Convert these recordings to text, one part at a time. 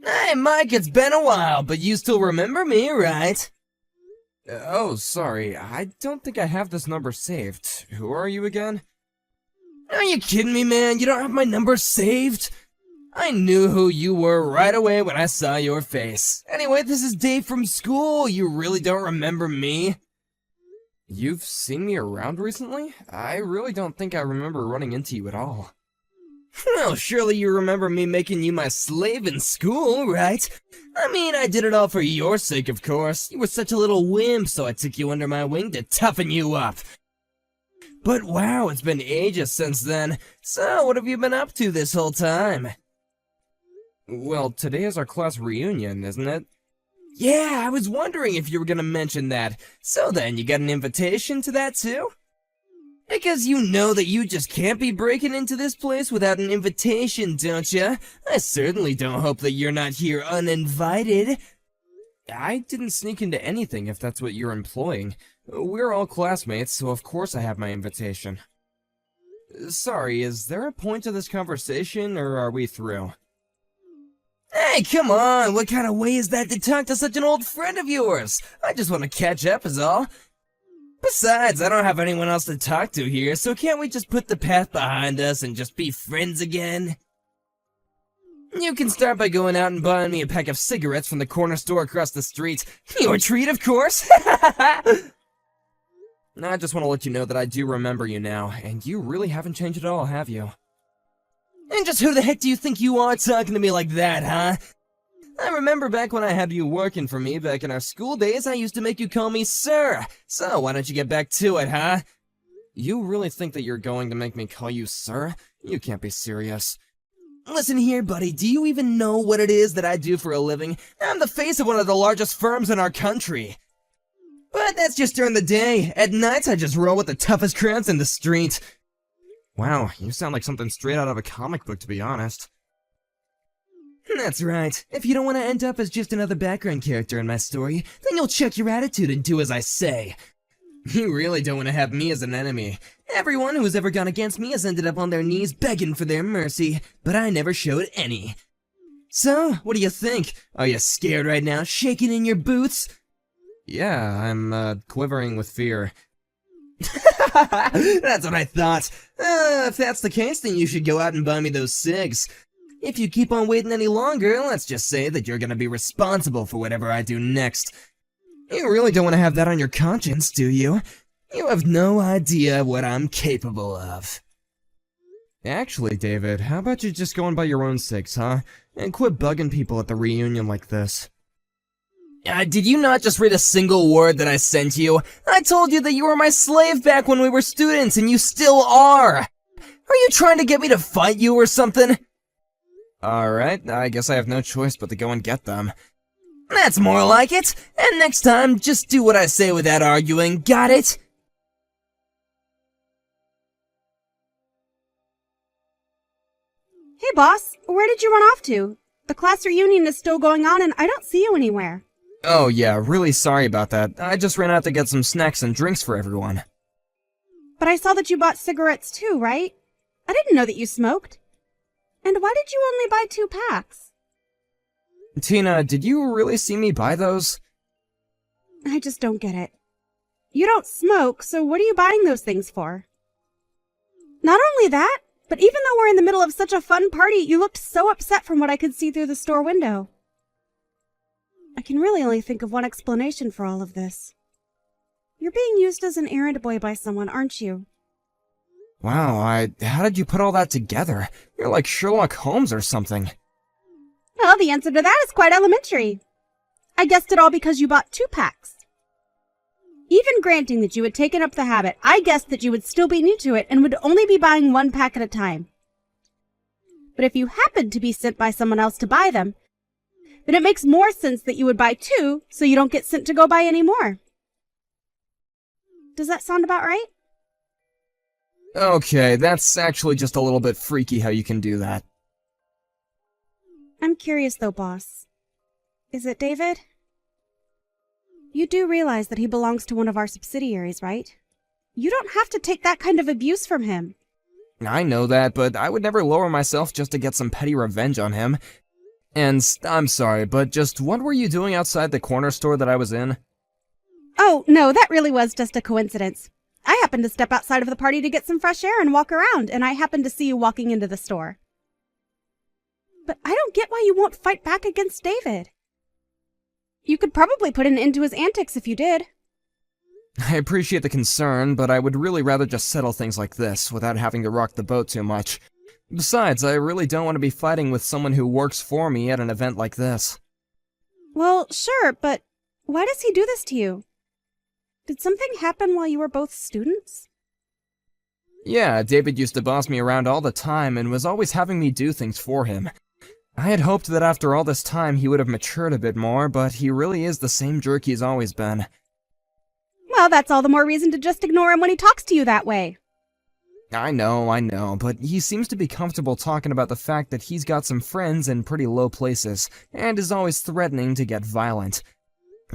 Hey, Mike, it's been a while, but you still remember me, right? Oh, sorry. I don't think I have this number saved. Who are you again? Are you kidding me, man? You don't have my number saved? I knew who you were right away when I saw your face. Anyway, this is Dave from school. You really don't remember me? You've seen me around recently? I really don't think I remember running into you at all. Well, surely you remember me making you my slave in school, right? I mean, I did it all for your sake, of course. You were such a little wimp, so I took you under my wing to toughen you up. But wow, it's been ages since then. So, what have you been up to this whole time? Well, today is our class reunion, isn't it? Yeah, I was wondering if you were gonna mention that. So then, you got an invitation to that too? Because you know that you just can't be breaking into this place without an invitation, don't ya? I certainly don't hope that you're not here uninvited. I didn't sneak into anything, if that's what you're implying. We're all classmates, so of course I have my invitation. Sorry, is there a point to this conversation, or are we through? Hey, come on! What kind of way is that to talk to such an old friend of yours? I just want to catch up is all. Besides, I don't have anyone else to talk to here, so can't we just put the past behind us and just be friends again? You can start by going out and buying me a pack of cigarettes from the corner store across the street. Your treat, of course! I just want to let you know that I do remember you now, and you really haven't changed at all, have you? And just who the heck do you think you are talking to me like that, huh? I remember back when I had you working for me back in our school days, I used to make you call me sir. So why don't you get back to it, huh? You really think that you're going to make me call you sir? You can't be serious. Listen here, buddy, do you even know what it is that I do for a living? I'm the face of one of the largest firms in our country. But that's just during the day. At nights, I just roll with the toughest crowds in the street. Wow, you sound like something straight out of a comic book, to be honest. That's right. If you don't want to end up as just another background character in my story, then you'll check your attitude and do as I say. You really don't want to have me as an enemy. Everyone who's ever gone against me has ended up on their knees begging for their mercy, but I never showed any. So, what do you think? Are you scared right now, shaking in your boots? Yeah, I'm, quivering with fear. That's what I thought. If that's the case, then you should go out and buy me those cigs. If you keep on waiting any longer, let's just say that you're gonna be responsible for whatever I do next. You really don't want to have that on your conscience, do you? You have no idea what I'm capable of. Actually, David, how about you just go and buy your own cigs, huh? And quit bugging people at the reunion like this. Did you not just read a single word that I sent you? I told you that you were my slave back when we were students, and you still are! Are you trying to get me to fight you or something? Alright, I guess I have no choice but to go and get them. That's more like it! And next time, just do what I say without arguing, got it? Hey boss, where did you run off to? The class reunion is still going on and I don't see you anywhere. Oh yeah, really sorry about that. I just ran out to get some snacks and drinks for everyone. But I saw that you bought cigarettes too, right? I didn't know that you smoked. And why did you only buy 2 packs? Tina, did you really see me buy those? I just don't get it. You don't smoke, so what are you buying those things for? Not only that, but even though we're in the middle of such a fun party, you looked so upset from what I could see through the store window. I can really only think of one explanation for all of this. You're being used as an errand boy by someone, aren't you? Wow, how did you put all that together? You're like Sherlock Holmes or something. Well, the answer to that is quite elementary. I guessed it all because you bought 2 packs. Even granting that you had taken up the habit, I guessed that you would still be new to it and would only be buying 1 pack at a time. But if you happened to be sent by someone else to buy them, then it makes more sense that you would buy 2 so you don't get sent to go buy any more. Does that sound about right? Okay, that's actually just a little bit freaky how you can do that. I'm curious though, boss. Is it David? You do realize that he belongs to one of our subsidiaries, right? You don't have to take that kind of abuse from him. I know that, but I would never lower myself just to get some petty revenge on him. And I'm sorry, but just what were you doing outside the corner store that I was in? Oh, no, that really was just a coincidence. I happened to step outside of the party to get some fresh air and walk around, and I happened to see you walking into the store. But I don't get why you won't fight back against David. You could probably put an end to his antics if you did. I appreciate the concern, but I would really rather just settle things like this without having to rock the boat too much. Besides, I really don't want to be fighting with someone who works for me at an event like this. Well, sure, but why does he do this to you? Did something happen while you were both students? Yeah, David used to boss me around all the time and was always having me do things for him. I had hoped that after all this time he would have matured a bit more, but he really is the same jerk he's always been. Well, that's all the more reason to just ignore him when he talks to you that way. I know, but he seems to be comfortable talking about the fact that he's got some friends in pretty low places, and is always threatening to get violent.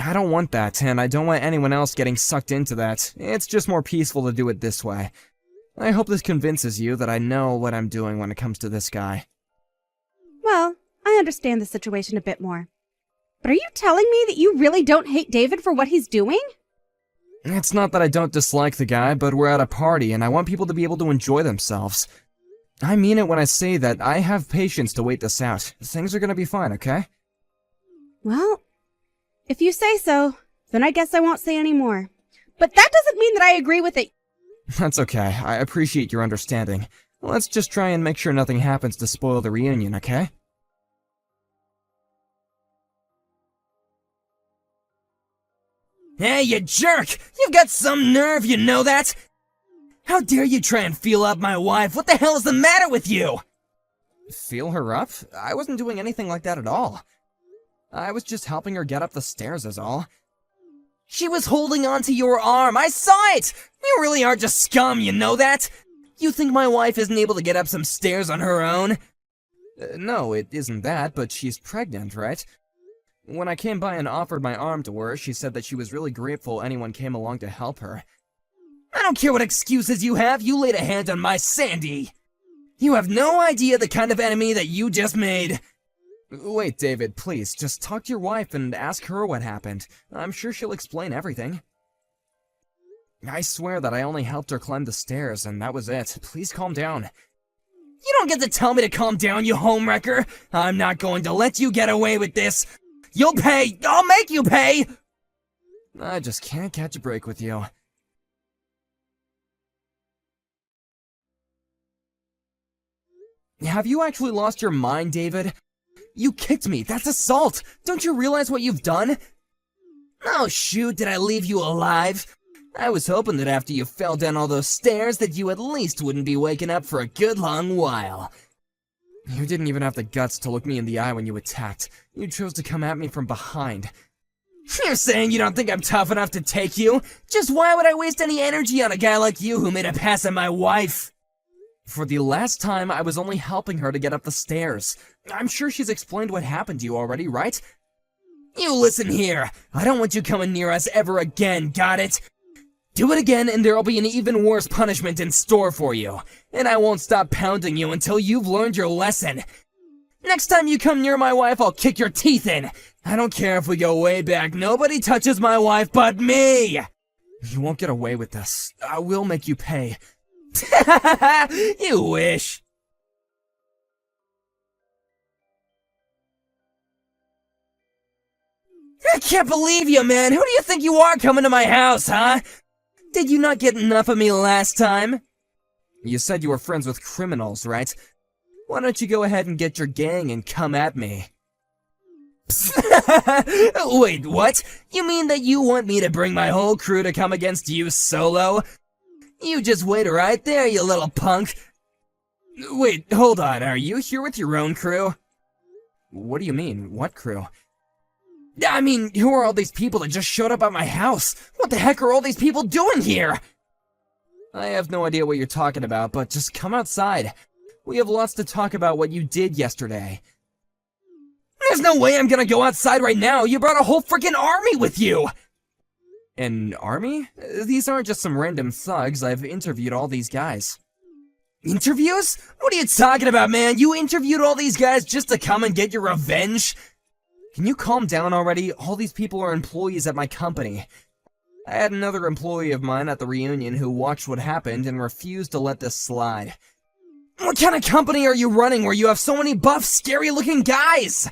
I don't want that, and I don't want anyone else getting sucked into that. It's just more peaceful to do it this way. I hope this convinces you that I know what I'm doing when it comes to this guy. Well, I understand the situation a bit more. But are you telling me that you really don't hate David for what he's doing? It's not that I don't dislike the guy, but we're at a party and I want people to be able to enjoy themselves. I mean it when I say that I have patience to wait this out. Things are gonna be fine, okay? Well, if you say so, then I guess I won't say any more. But that doesn't mean that I agree with it. That's okay. I appreciate your understanding. Let's just try and make sure nothing happens to spoil the reunion, okay? Hey, you jerk! You've got some nerve, you know that? How dare you try and feel up my wife? What the hell is the matter with you? Feel her up? I wasn't doing anything like that at all. I was just helping her get up the stairs is all. She was holding onto your arm. I saw it! You really are just scum, you know that? You think my wife isn't able to get up some stairs on her own? No, it isn't that, but she's pregnant, right? When I came by and offered my arm to her, she said that she was really grateful anyone came along to help her. I don't care what excuses you have, you laid a hand on my Sandy! You have no idea the kind of enemy that you just made! Wait, David, please, just talk to your wife and ask her what happened. I'm sure she'll explain everything. I swear that I only helped her climb the stairs, and that was it. Please calm down. You don't get to tell me to calm down, you homewrecker! I'm not going to let you get away with this! You'll pay! I'll make you pay! I just can't catch a break with you. Have you actually lost your mind, David? You kicked me. That's assault. Don't you realize what you've done? Oh shoot, did I leave you alive? I was hoping that after you fell down all those stairs that you at least wouldn't be waking up for a good long while. You didn't even have the guts to look me in the eye when you attacked. You chose to come at me from behind. You're saying you don't think I'm tough enough to take you? Just why would I waste any energy on a guy like you who made a pass at my wife? For the last time, I was only helping her to get up the stairs. I'm sure she's explained what happened to you already, right? You listen here. I don't want you coming near us ever again, got it? Do it again and there'll be an even worse punishment in store for you. And I won't stop pounding you until you've learned your lesson. Next time you come near my wife, I'll kick your teeth in. I don't care if we go way back. Nobody touches my wife but me. You won't get away with this. I will make you pay. You wish. I can't believe you, man. Who do you think you are coming to my house, huh? Did you not get enough of me last time? You said you were friends with criminals, right? Why don't you go ahead and get your gang and come at me? Wait, what? You mean that you want me to bring my whole crew to come against you solo? You just wait right there, you little punk. Wait, hold on, are you here with your own crew? What do you mean? What crew? I mean, who are all these people that just showed up at my house? What the heck are all these people doing here? I have no idea what you're talking about, but just come outside. We have lots to talk about what you did yesterday. There's no way I'm gonna go outside right now. You brought a whole freaking army with you! An army? These aren't just some random thugs. I've interviewed all these guys. Interviews? What are you talking about, man? You interviewed all these guys just to come and get your revenge? Can you calm down already? All these people are employees at my company. I had another employee of mine at the reunion who watched what happened and refused to let this slide. What kind of company are you running where you have so many buff, scary-looking guys?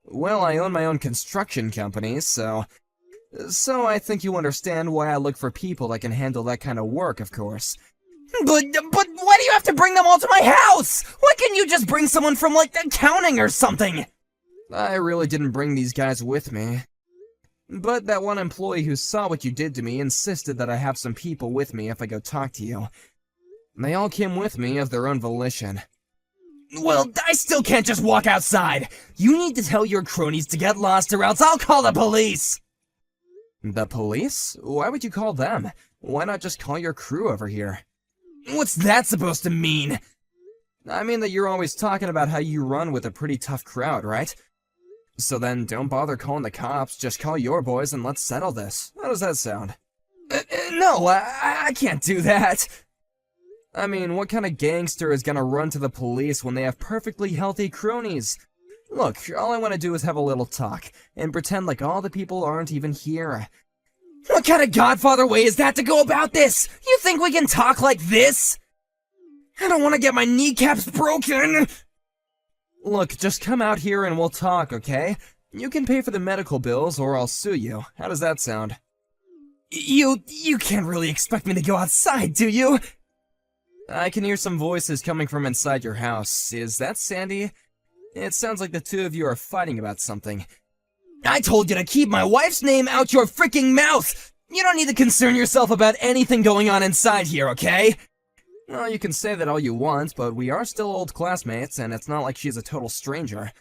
Well, I own my own construction company, so I think you understand why I look for people that can handle that kind of work, of course. But why do you have to bring them all to my house? Why can't you just bring someone from, like, accounting or something? I really didn't bring these guys with me. But that one employee who saw what you did to me insisted that I have some people with me if I go talk to you. They all came with me of their own volition. Well, I still can't just walk outside. You need to tell your cronies to get lost or else I'll call the police. The police? Why would you call them? Why not just call your crew over here? What's that supposed to mean? I mean that you're always talking about how you run with a pretty tough crowd, right? So then don't bother calling the cops, just call your boys and let's settle this. How does that sound? No, I can't do that. I mean, what kind of gangster is gonna run to the police when they have perfectly healthy cronies? Look, all I want to do is have a little talk, and pretend like all the people aren't even here. What kind of Godfather way is that to go about this? You think we can talk like this? I don't want to get my kneecaps broken. Look, just come out here and we'll talk, okay? You can pay for the medical bills or I'll sue you. How does that sound? You can't really expect me to go outside, do you? I can hear some voices coming from inside your house. Is that Sandy? It sounds like the two of you are fighting about something. I told you to keep my wife's name out your freaking mouth! You don't need to concern yourself about anything going on inside here, okay? Well, you can say that all you want, but we are still old classmates, and it's not like she's a total stranger.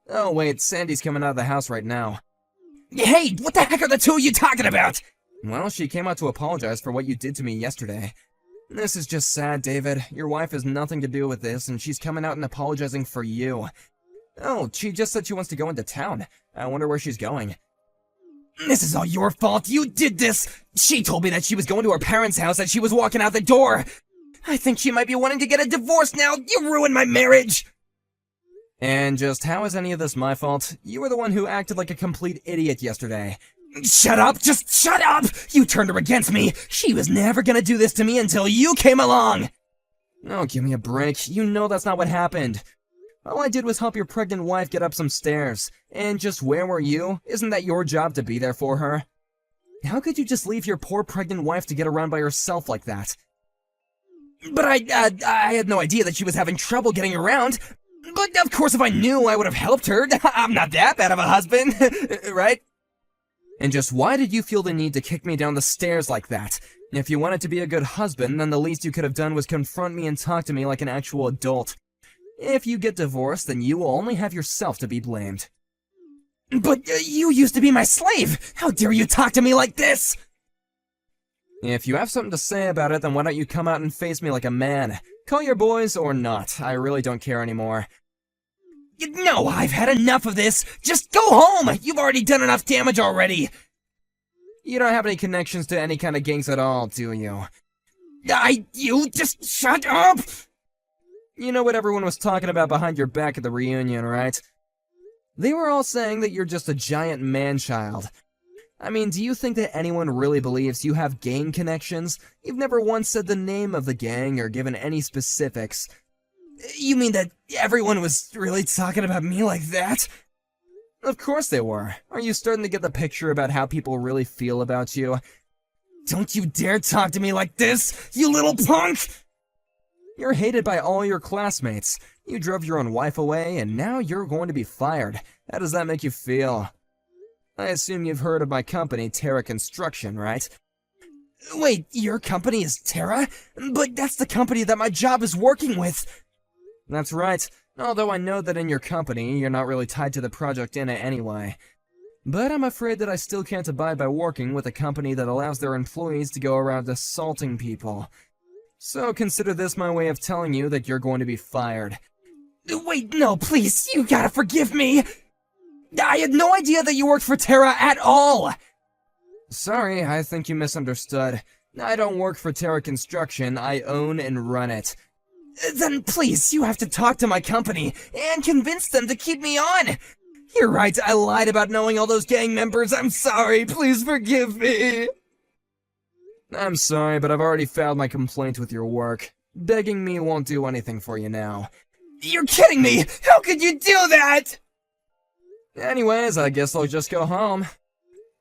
Oh wait, Sandy's coming out of the house right now. Hey, what the heck are the two of you talking about? Well, she came out to apologize for what you did to me yesterday. This is just sad, David. Your wife has nothing to do with this, and she's coming out and apologizing for you. Oh, she just said she wants to go into town. I wonder where she's going. This is all your fault. You did this. She told me that she was going to her parents' house and she was walking out the door. I think she might be wanting to get a divorce now. You ruined my marriage. And just how is any of this my fault? You were the one who acted like a complete idiot yesterday. Shut up! Just shut up! You turned her against me. She was never gonna do this to me until you came along. Oh, give me a break. You know that's not what happened. All I did was help your pregnant wife get up some stairs. And just where were you? Isn't that your job to be there for her? How could you just leave your poor pregnant wife to get around by herself like that? But I had no idea that she was having trouble getting around. But of course if I knew, I would have helped her. I'm not that bad of a husband, right? And just why did you feel the need to kick me down the stairs like that? If you wanted to be a good husband, then the least you could have done was confront me and talk to me like an actual adult. If you get divorced, then you will only have yourself to be blamed. But you used to be my slave! How dare you talk to me like this? If you have something to say about it, then why don't you come out and face me like a man? Call your boys or not, I really don't care anymore. No, I've had enough of this! Just go home! You've already done enough damage already! You don't have any connections to any kind of gangs at all, do you? You just shut up! You know what everyone was talking about behind your back at the reunion, right? They were all saying that you're just a giant man-child. I mean, do you think that anyone really believes you have gang connections? You've never once said the name of the gang or given any specifics. You mean that everyone was really talking about me like that? Of course they were. Are you starting to get the picture about how people really feel about you? Don't you dare talk to me like this, you little punk! You're hated by all your classmates. You drove your own wife away, and now you're going to be fired. How does that make you feel? I assume you've heard of my company, Terra Construction, right? Wait, your company is Terra? But that's the company that my job is working with. That's right, although I know that in your company, you're not really tied to the project in it anyway. But I'm afraid that I still can't abide by working with a company that allows their employees to go around assaulting people. So consider this my way of telling you that you're going to be fired. Wait, no, please, you gotta forgive me! I had no idea that you worked for Terra at all! Sorry, I think you misunderstood. I don't work for Terra Construction, I own and run it. Then please, you have to talk to my company and convince them to keep me on. You're right, I lied about knowing all those gang members. I'm sorry, please forgive me. I'm sorry, but I've already filed my complaint with your work. Begging me won't do anything for you now. You're kidding me! How could you do that? Anyways, I guess I'll just go home.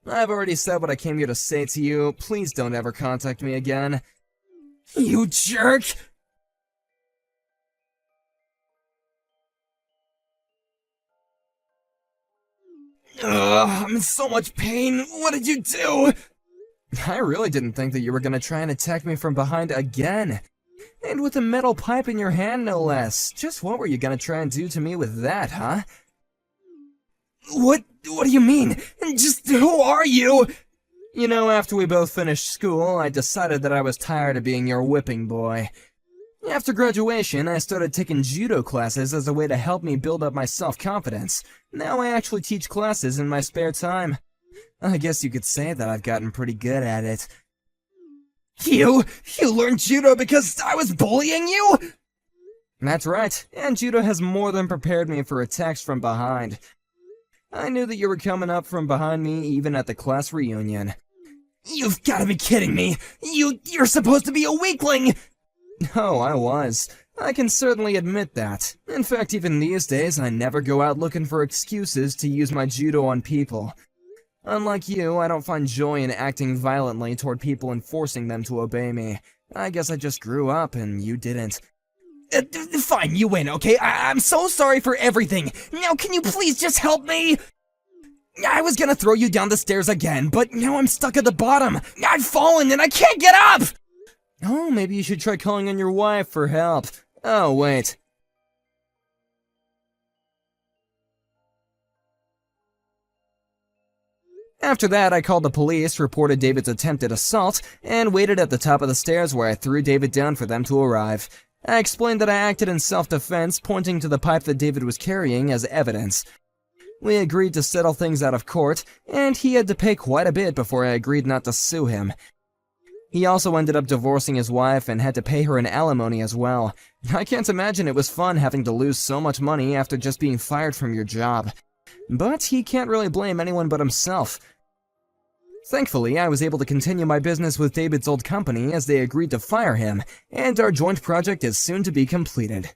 I've already said what I came here to say to you. Please don't ever contact me again. You jerk! Ugh, I'm in so much pain. What did you do? I really didn't think that you were gonna try and attack me from behind again. And with a metal pipe in your hand, no less. Just what were you gonna try and do to me with that, huh? What do you mean? Just who are you? You know, after we both finished school, I decided that I was tired of being your whipping boy. After graduation, I started taking judo classes as a way to help me build up my self-confidence. Now I actually teach classes in my spare time. I guess you could say that I've gotten pretty good at it. You learned judo because I was bullying you? That's right, and judo has more than prepared me for attacks from behind. I knew that you were coming up from behind me even at the class reunion. You've gotta be kidding me! You're supposed to be a weakling! Oh, I was. I can certainly admit that. In fact, even these days, I never go out looking for excuses to use my judo on people. Unlike you, I don't find joy in acting violently toward people and forcing them to obey me. I guess I just grew up and you didn't. Fine, you win, okay? I'm so sorry for everything. Now can you please just help me? I was gonna throw you down the stairs again, but now I'm stuck at the bottom. I've fallen and I can't get up! Oh, maybe you should try calling on your wife for help. Oh, wait. After that, I called the police, reported David's attempted assault, and waited at the top of the stairs where I threw David down for them to arrive. I explained that I acted in self-defense, pointing to the pipe that David was carrying as evidence. We agreed to settle things out of court, and he had to pay quite a bit before I agreed not to sue him. He also ended up divorcing his wife and had to pay her an alimony as well. I can't imagine it was fun having to lose so much money after just being fired from your job. But he can't really blame anyone but himself. Thankfully, I was able to continue my business with David's old company as they agreed to fire him, and our joint project is soon to be completed.